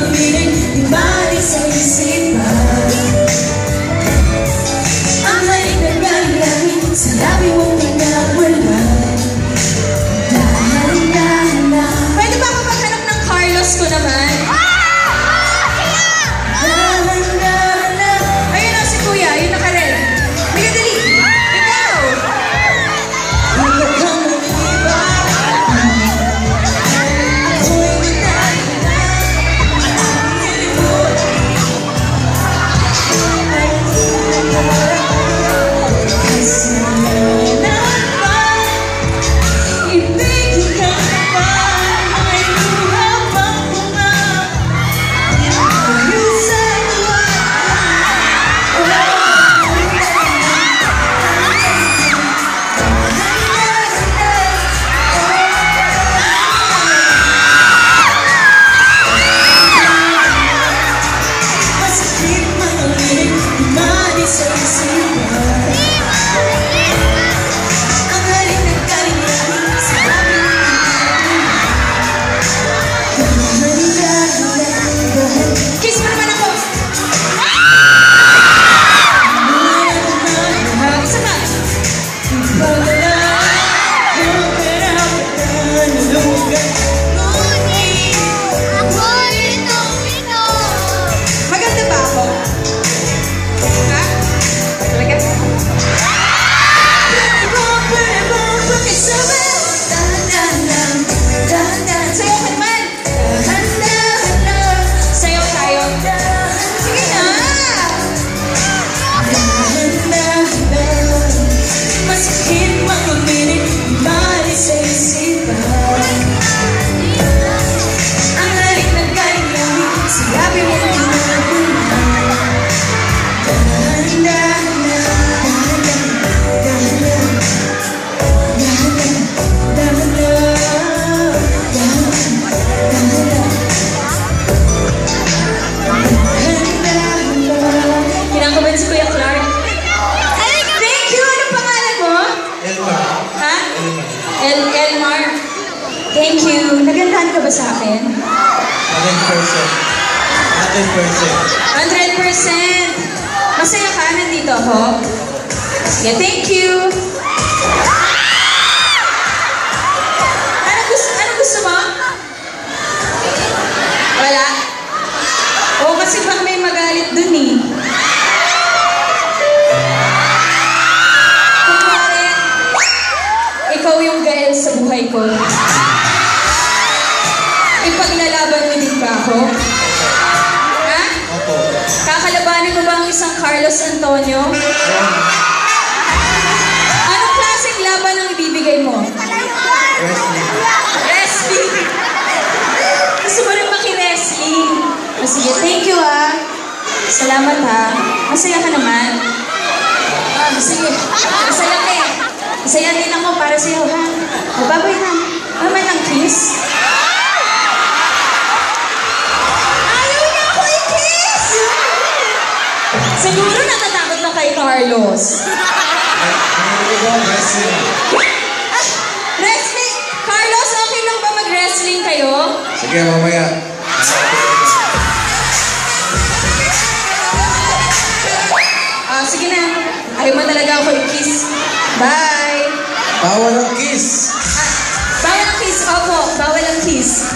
mamiling, di bali sa isipan. Ang halik na galing-galing, sa labi mong pinagwalan. Dahan-dahan na. Pwede ba ako maghanap ng Carlos ko naman? Dahan-dahan na. Ayun o, si Kuya, yun naka-red. Bigadali, ikaw! Elmar, thank you. Nagandahan ka ba sa akin? 100%. 100%. Masaya ka? Nandito ako? Yeah, thank you. Anong gusto mo? Wala? Oo, kasi baka may magalit dun eh. Ikaw yung Gael sa buhay ko. Ipaglalaban mo din ba ako? Ha? Opo. Kakalabanin mo ba ang isang Carlos Antonio? Anong klaseng laban ang ibibigay mo? Wrestling. Wrestling! Gusto mo rin maki-wrestling? Sige, thank you ha. Salamat ha. Masaya ka naman. Sige, masaya ka eh. Masaya din ako para sa'yo, ha? Babay na. Mamay ng kiss. Ayaw niya ako i-kiss! Siguro natatakot na kay Carlos. Wrestling! Carlos, okay lang ba mag-wrestling kayo? Sige, mamaya. Sige na. Ayaw mo talaga ako i-kiss. Bye! Bawal ang kiss! Bawal ang kiss. Opo, bawal ang kiss.